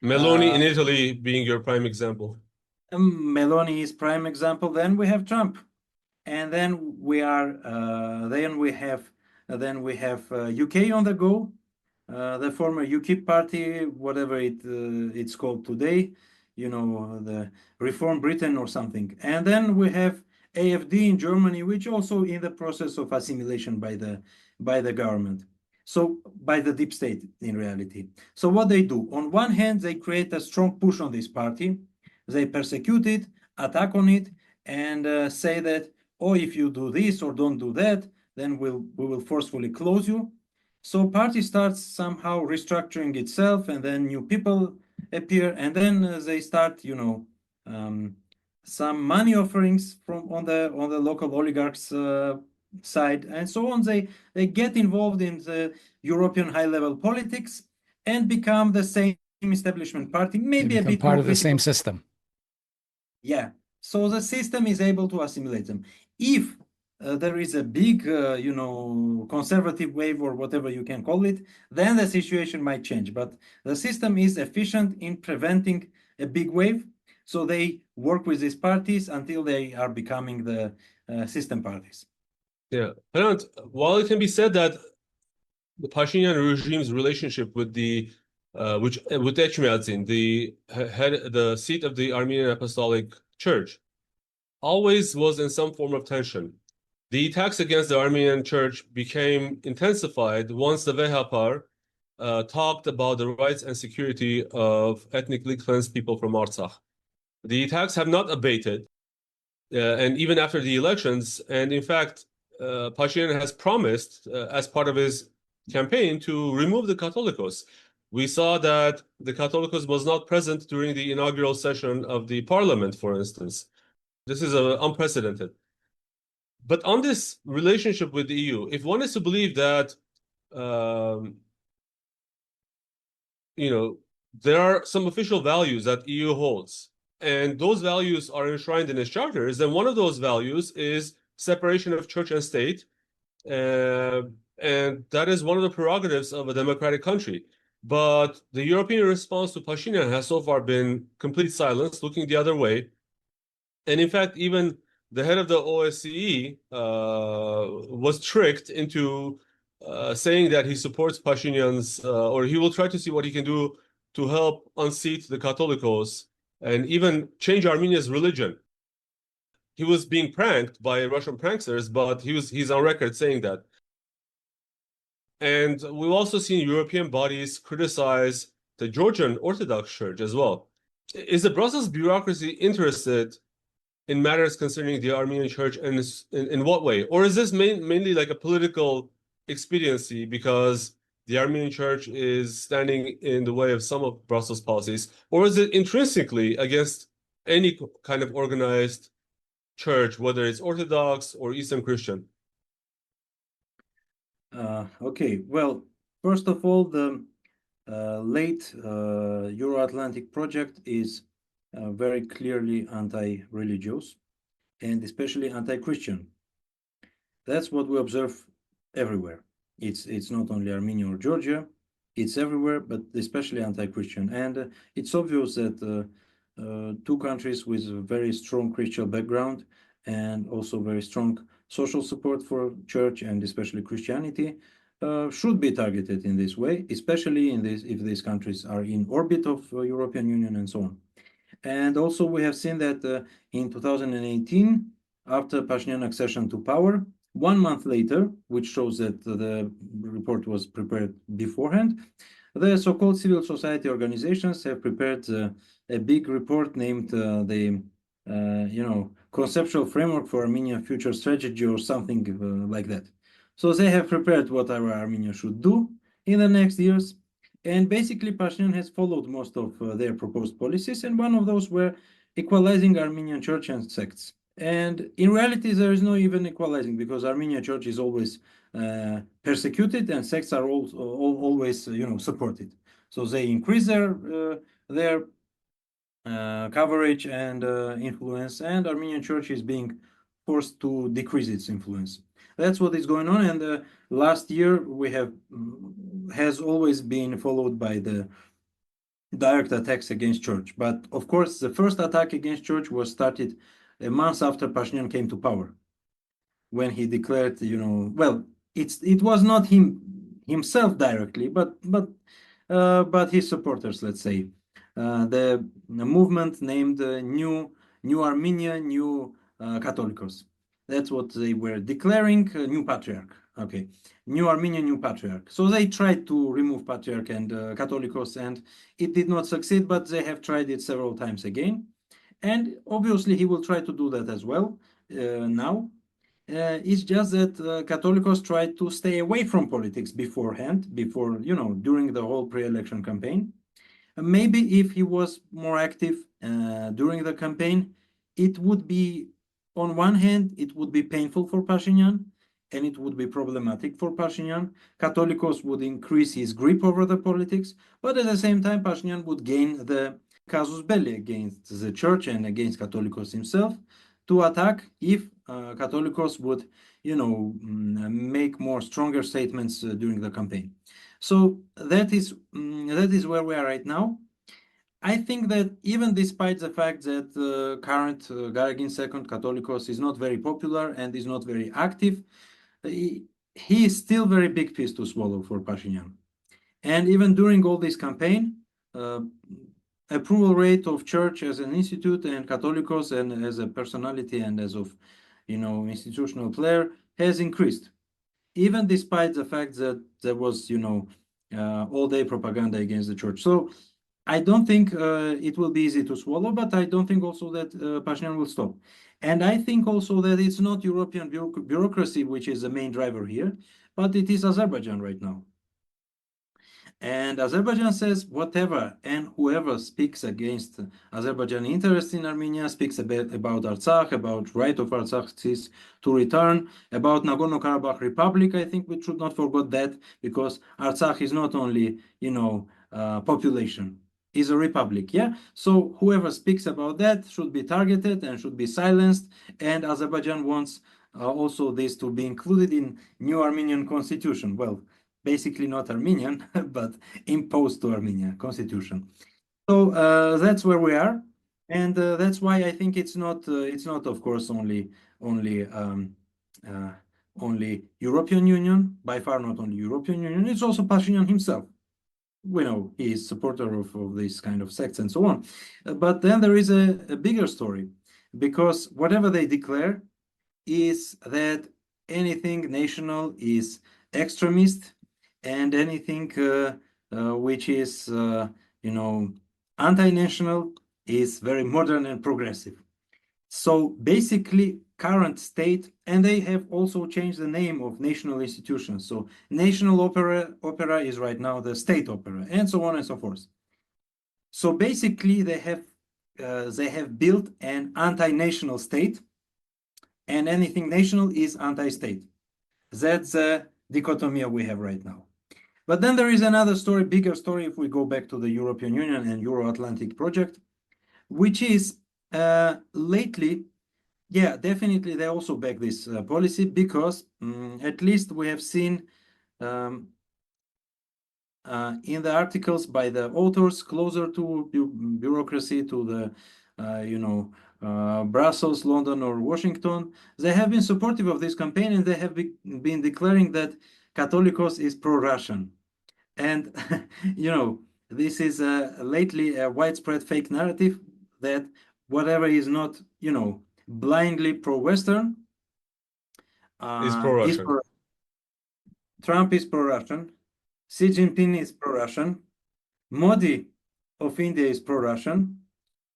Meloni in Italy being your prime example. Meloni is prime example. Then we have Trump, and then we have UK on the go, the former UKIP party, whatever it's called today, the Reform Britain or something, and then we have AfD in Germany, which also in the process of assimilation by the government. So by the deep state in reality. So what they do, on one hand, they create a strong push on this party. They persecute it, attack on it, and say that, oh, if you do this or don't do that, then we will forcefully close you. So party starts somehow restructuring itself, and then new people appear, and then they start, some money offerings on the local oligarchs side, and so on. They get involved in the European high-level politics and become the same establishment party, maybe a bit part more of the same system. Yeah. So the system is able to assimilate them. If there is a big, conservative wave or whatever you can call it, then the situation might change. But the system is efficient in preventing a big wave. So they work with these parties until they are becoming the system parties. Yeah. Hrant, while it can be said that the Pashinyan regime's relationship with with Echmiadzin, the seat of the Armenian Apostolic Church, always was in some form of tension. The attacks against the Armenian Church became intensified once the Vehapar talked about the rights and security of ethnically cleansed people from Artsakh. The attacks have not abated, and even after the elections, and in fact, Pashinyan has promised, as part of his campaign, to remove the Catholicos. We saw that the Catholicos was not present during the inaugural session of the parliament, for instance. This is unprecedented. But on this relationship with the EU, if one is to believe that, there are some official values that EU holds, and those values are enshrined in its charters, then one of those values is separation of church and state, and that is one of the prerogatives of a democratic country. But the European response to Pashinyan has so far been complete silence, looking the other way. And in fact, even the head of the OSCE was tricked into saying that he supports Pashinyan's, or he will try to see what he can do to help unseat the Catholicos and even change Armenia's religion. He was being pranked by Russian pranksters, but he's on record saying that. And we've also seen European bodies criticize the Georgian Orthodox Church as well. Is the Brussels bureaucracy interested in matters concerning the Armenian Church, and in what way? Or is this mainly like a political expediency because the Armenian Church is standing in the way of some of Brussels policies? Or is it intrinsically against any kind of organized church, whether it's Orthodox or Eastern Christian? Okay, well, first of all, the late Euro-Atlantic project is very clearly anti-religious and especially anti-Christian. That's what we observe everywhere. It's not only Armenia or Georgia, it's everywhere, but especially anti-Christian. And it's obvious that two countries with a very strong Christian background and also very strong social support for church and especially Christianity should be targeted in this way, especially if these countries are in orbit of European Union and so on. And also we have seen that in 2018, after Pashinyan accession to power, 1 month later, which shows that the report was prepared beforehand, the so-called civil society organizations have prepared a big report named the conceptual framework for Armenia future strategy or something like that. So they have prepared what Armenia should do in the next years. And basically, Pashinyan has followed most of their proposed policies, and one of those were equalizing Armenian Church and sects. And in reality, there is no even equalizing because Armenian Church is always persecuted, and sects are always, supported. So they increase their coverage and influence, and Armenian Church is being forced to decrease its influence. That's what is going on, and last year has always been followed by the direct attacks against church. But of course, the first attack against church was started a month after Pashinyan came to power, when he declared, well, it was not himself directly, but his supporters, let's say, the movement named New Armenia, New Catholicos. That's what they were declaring, new patriarch. Okay, New Armenia, new patriarch. So they tried to remove patriarch and Catholicos, and it did not succeed, but they have tried it several times again. And obviously he will try to do that as well now. It's just that Catholicos tried to stay away from politics beforehand, during the whole pre-election campaign. Maybe if he was more active during the campaign, it would be, on one hand, it would be painful for Pashinyan, and it would be problematic for Pashinyan. Catholicos would increase his grip over the politics, but at the same time, Pashinyan would gain the casus belli against the church and against Catholicos himself to attack if Catholicos would, make more stronger statements during the campaign. So that is where we are right now. I think that even despite the fact that current Garagin second Catholicos is not very popular and is not very active, he is still very big piece to swallow for Pashinyan. And even during all this campaign, approval rate of church as an institute and Catholicos and as a personality and as of, institutional player has increased, even despite the fact that there was, all-day propaganda against the church. So I don't think it will be easy to swallow, but I don't think also that Pashinyan will stop. And I think also that it's not European bureaucracy which is the main driver here, but it is Azerbaijan right now. And Azerbaijan says whatever and whoever speaks against Azerbaijani interests in Armenia, speaks about Artsakh, about right of Artsakhis to return, about Nagorno-Karabakh Republic. I think we should not forget that, because Artsakh is not only, population, is a republic, yeah? So whoever speaks about that should be targeted and should be silenced, and Azerbaijan wants also this to be included in new Armenian constitution. Well, basically not Armenian, but imposed to Armenia constitution. So that's where we are, and that's why I think it's not of course only European Union, by far not only European Union. It's also Pashinyan himself. We know he is supporter of this kind of sects and so on. But then there is a bigger story, because whatever they declare is that anything national is extremist, and anything which is, anti-national is very modern and progressive. So basically, current state, and they have also changed the name of national institutions. So national opera is right now the state opera, and so on and so forth. So basically, they have built an anti-national state, and anything national is anti-state. That's the dichotomy we have right now. But then there is another story, bigger story, if we go back to the European Union and Euro-Atlantic project, which is lately, yeah, definitely they also back this policy, because at least we have seen in the articles by the authors closer to bureaucracy, to the Brussels, London, or Washington, they have been supportive of this campaign, and they have been declaring that Catholicos is pro-Russian. And, this is lately a widespread fake narrative that whatever is not, blindly pro-Western Is is pro-Russian. pro. Trump is pro-Russian. Xi Jinping is pro-Russian. Modi of India is pro-Russian.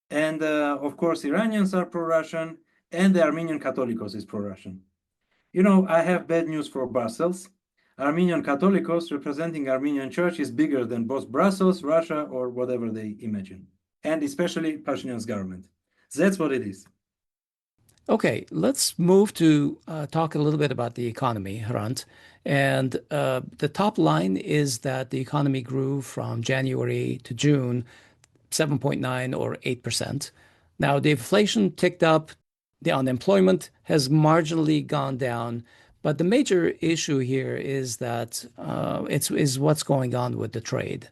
And of course, Iranians are pro-Russian, and the Armenian Catholicos is pro-Russian. I have bad news for Brussels. Armenian Catholicos representing Armenian Church is bigger than both Brussels, Russia, or whatever they imagine, and especially Pashinyan's government. That's what it is. Okay, let's move to talk a little bit about the economy, Hrant. And the top line is that the economy grew from January to June 7.9 or 8%. Now, the inflation ticked up, the unemployment has marginally gone down, but the major issue here is that it's what's going on with the trade.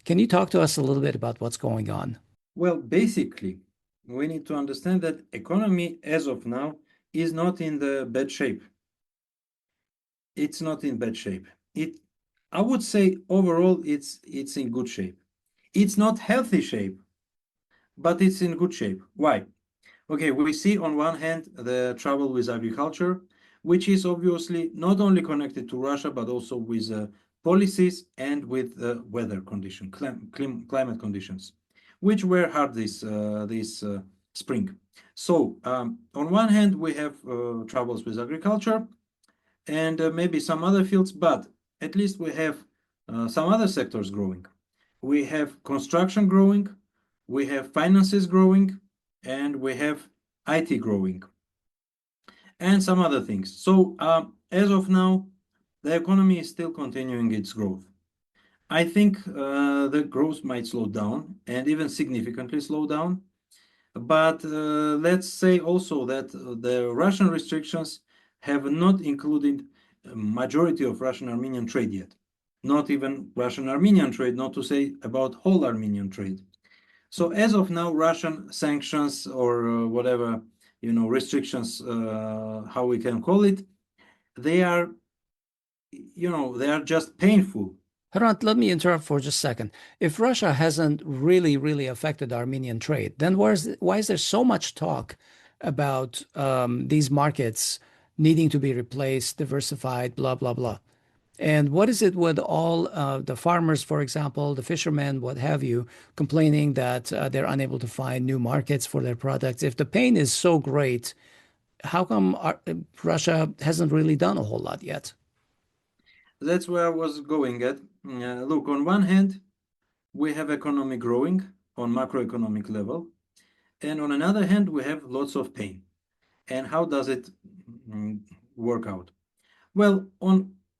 Can you talk to us a little bit about what's going on? Well, basically, we need to understand that economy as of now is not in the bad shape. It's not in bad shape. I would say overall it's in good shape. It's not healthy shape, but it's in good shape. Why? Okay, we see on one hand the trouble with agriculture, which is obviously not only connected to Russia, but also with policies and with weather condition, climate conditions, which were hard this spring. So on one hand, we have troubles with agriculture and maybe some other fields, but at least we have some other sectors growing. We have construction growing, we have finances growing, and we have IT growing, and some other things. So as of now, the economy is still continuing its growth. I think the growth might slow down and even significantly slow down. But let's say also that the Russian restrictions have not included a majority of Russian-Armenian trade yet. Not even Russian-Armenian trade, not to say about whole Armenian trade. So as of now, Russian sanctions or whatever, restrictions, how we can call it, they are, they are just painful. Hrant, let me interrupt for just a second. If Russia hasn't really affected Armenian trade, then why is there so much talk about these markets needing to be replaced, diversified, blah, blah, blah? And what is it with all the farmers, for example, the fishermen, what have you, complaining that they're unable to find new markets for their products? If the pain is so great, how come Russia hasn't really done a whole lot yet? That's where I was going at. Look, on one hand, we have economy growing on macroeconomic level. And on another hand, we have lots of pain. And how does it work out? Well,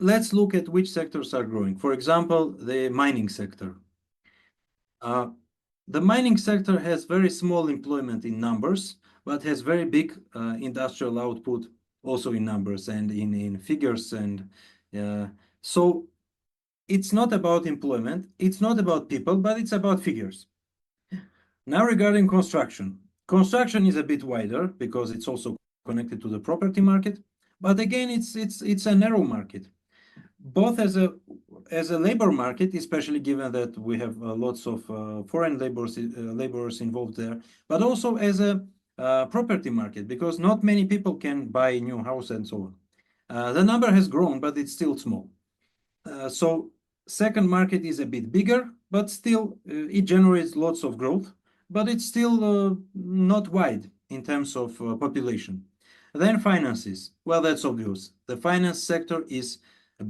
let's look at which sectors are growing. For example, the mining sector. The mining sector has very small employment in numbers, but has very big industrial output also in numbers and in figures. And so it's not about employment, it's not about people, but it's about figures. Now regarding construction. Construction is a bit wider because it's also connected to the property market, but again, it's a narrow market. Both as a labor market, especially given that we have lots of foreign laborers involved there, but also as a property market, because not many people can buy a new house and so on. The number has grown, but it's still small. So second market is a bit bigger, but still it generates lots of growth, but it's still not wide in terms of population. Then finances. Well, that's obvious. The finance sector is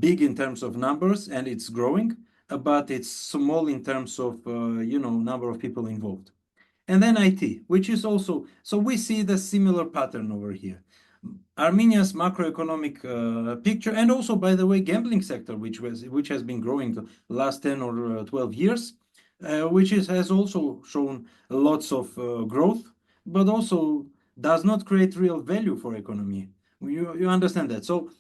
big in terms of numbers and it's growing, but it's small in terms of number of people involved. And then IT, which is also, so we see the similar pattern over here. Armenia's macroeconomic picture, and also, by the way, gambling sector, which has been growing the last 10 or 12 years, which has also shown lots of growth, but also does not create real value for economy. You understand that? So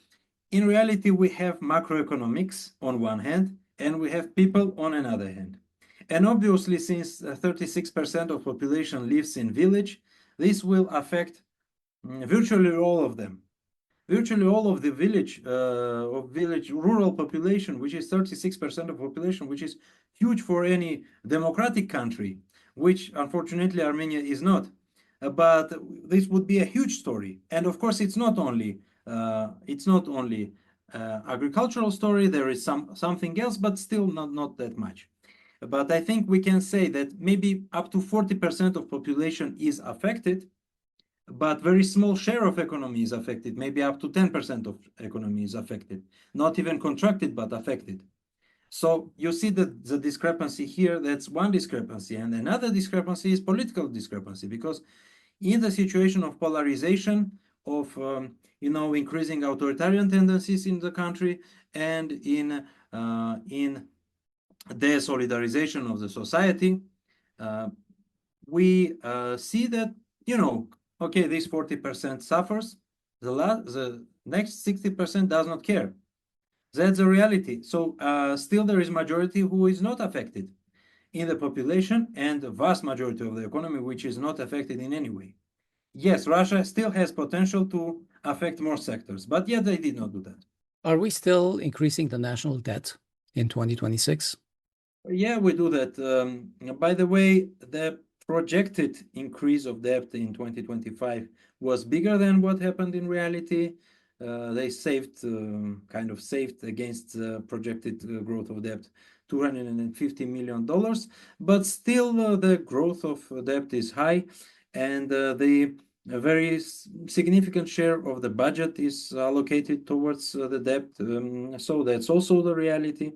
in reality, we have macroeconomics on one hand, and we have people on another hand. And obviously, since 36% of population lives in village, this will affect virtually all of them. Virtually all of the rural population, which is 36% of population, which is huge for any democratic country, which unfortunately Armenia is not. But this would be a huge story. And of course, it's not only agricultural story. There is something else, but still not that much. But I think we can say that maybe up to 40% of population is affected, but very small share of economy is affected. Maybe up to 10% of economy is affected, not even contracted, but affected. So you see the discrepancy here. That's one discrepancy. And another discrepancy is political discrepancy, because in the situation of polarization, of increasing authoritarian tendencies in the country, and in de-solidarization of the society, we see that, okay, this 40% suffers, the next 60% does not care. That's the reality. So still there is majority who is not affected in the population, and the vast majority of the economy which is not affected in any way. Yes, Russia still has potential to affect more sectors, but yet they did not do that. Are we still increasing the national debt in 2026? Yeah, we do that. By the way, the projected increase of debt in 2025 was bigger than what happened in reality. They kind of saved against the projected growth of debt $250 million, but still the growth of debt is high, and a very significant share of the budget is allocated towards the debt. So that's also the reality.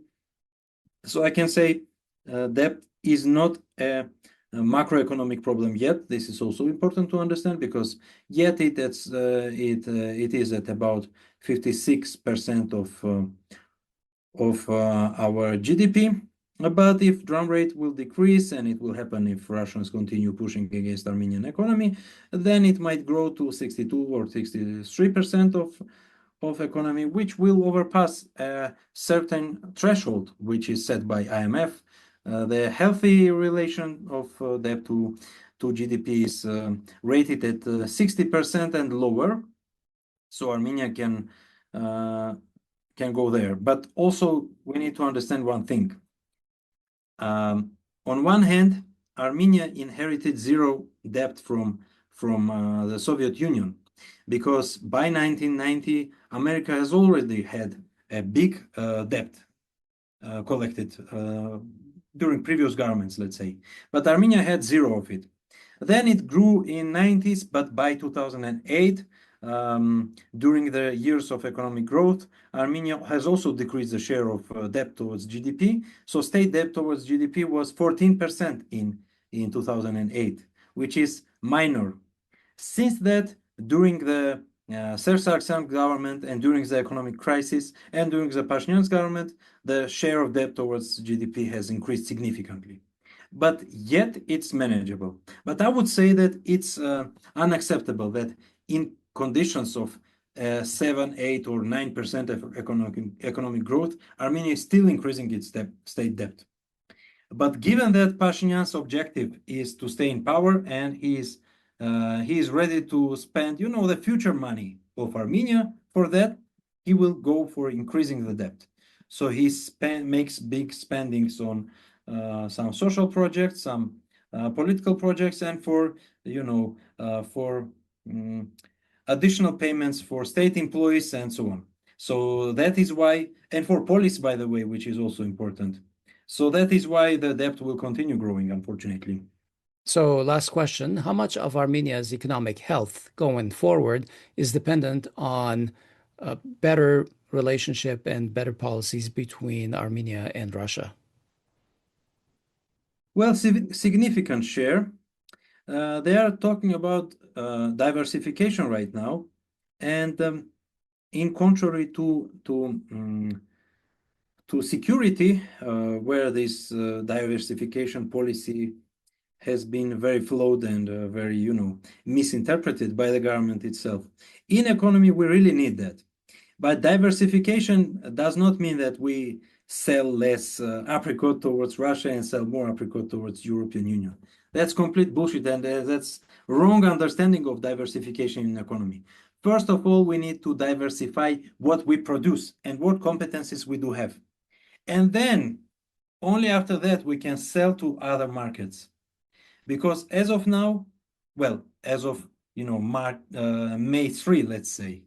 So I can say debt is not a macroeconomic problem yet. This is also important to understand, because yet it is at about 56% of our GDP. But if drum rate will decrease, and it will happen if Russians continue pushing against Armenian economy, then it might grow to 62 or 63% of economy, which will overpass a certain threshold, which is set by IMF. The healthy relation of debt to GDP is rated at 60% and lower. So Armenia can go there. But also we need to understand one thing. On one hand, Armenia inherited zero debt from the Soviet Union, because by 1990, America has already had a big debt collected during previous governments, let's say. But Armenia had zero of it. Then it grew in 90s, but by 2008, during the years of economic growth, Armenia has also decreased the share of debt towards GDP. So state debt towards GDP was 14% in 2008, which is minor. Since that, during the Sargsyan government, and during the economic crisis, and during the Pashinyan's government, the share of debt towards GDP has increased significantly. But yet it's manageable. But I would say that it's unacceptable that in conditions of 7, 8, or 9% of economic growth, Armenia is still increasing its state debt. But given that Pashinyan's objective is to stay in power, and he is ready to spend, the future money of Armenia, for that, he will go for increasing the debt. So he makes big spendings on some social projects, some political projects, and for additional payments for state employees and so on. So that is why, and for police, by the way, which is also important. So that is why the debt will continue growing, unfortunately. So last question, how much of Armenia's economic health going forward is dependent on a better relationship and better policies between Armenia and Russia? Well, significant share. They are talking about diversification right now, and in contrary to security, where this diversification policy has been very flawed and very, misinterpreted by the government itself. In economy, we really need that. But diversification does not mean that we sell less apricot towards Russia and sell more apricot towards European Union. That's complete bullshit, and that's wrong understanding of diversification in economy. First of all, we need to diversify what we produce and what competencies we do have. And then only after that we can sell to other markets. Because as of now, well, as of May 3, let's say,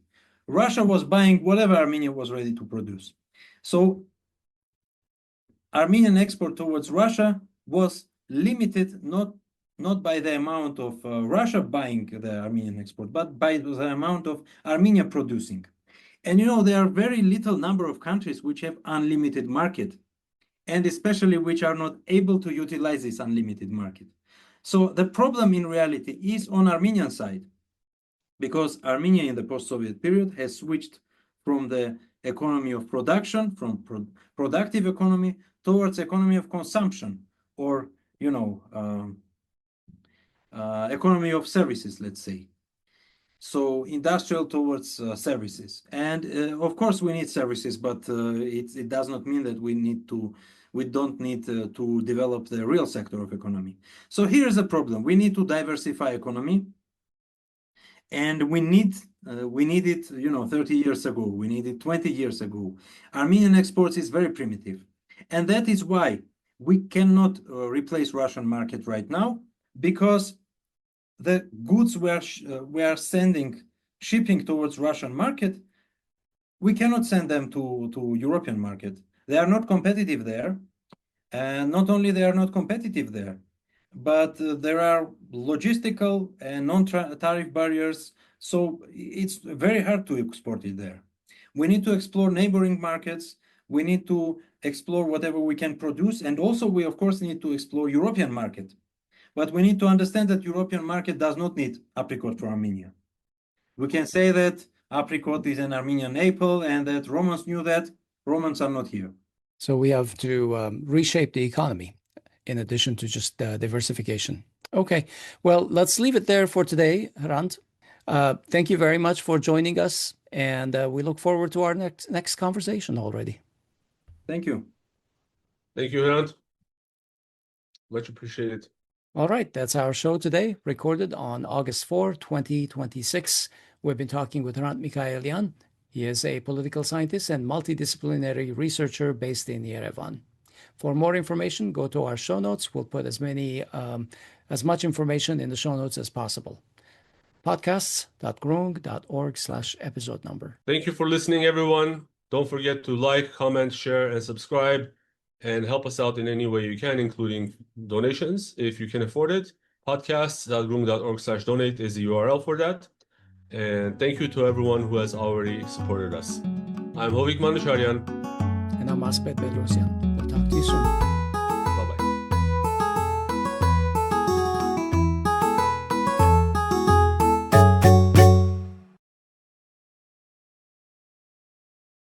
Russia was buying whatever Armenia was ready to produce. So Armenian export towards Russia was limited not by the amount of Russia buying the Armenian export, but by the amount of Armenia producing. And there are very little number of countries which have unlimited market, and especially which are not able to utilize this unlimited market. So the problem in reality is on Armenian side, because Armenia in the post-Soviet period has switched from the economy of production, from productive economy towards economy of consumption, or economy of services, let's say. So industrial towards services, and of course we need services, but it does not mean that we don't need to develop the real sector of economy. So here's the problem: we need to diversify economy, and we need it 30 years ago, we need it 20 years ago. Armenian exports is very primitive, and that is why we cannot replace Russian market right now, because the goods we are shipping towards Russian market, we cannot send them to European market. They are not competitive there, and not only they are not competitive there, but there are logistical and non-tariff barriers, so it's very hard to export it there. We need to explore neighboring markets. We need to explore whatever we can produce, and also we of course need to explore European market. But we need to understand that European market does not need apricot for Armenia. We can say that apricot is an Armenian apple and that Romans knew that. Romans are not here. So we have to reshape the economy in addition to just diversification. Okay, well, let's leave it there for today, Hrant. Thank you very much for joining us, and we look forward to our next conversation already. Thank you. Thank you, Hrant. Much appreciated. All right, that's our show today, recorded on August 4, 2026. We've been talking with Hrant Mikaelian. He is a political scientist and multidisciplinary researcher based in Yerevan. For more information, go to our show notes. We'll put as much information in the show notes as possible. podcasts.groong.org/episode number. Thank you for listening, everyone. Don't forget to like, comment, share, and subscribe, and help us out in any way you can, including donations, if you can afford it. Podcasts.groong.org/donate is the URL for that. And thank you to everyone who has already supported us. I'm Hovik Manusharyan. And I'm Asbet Bedrosian. We'll talk to you soon.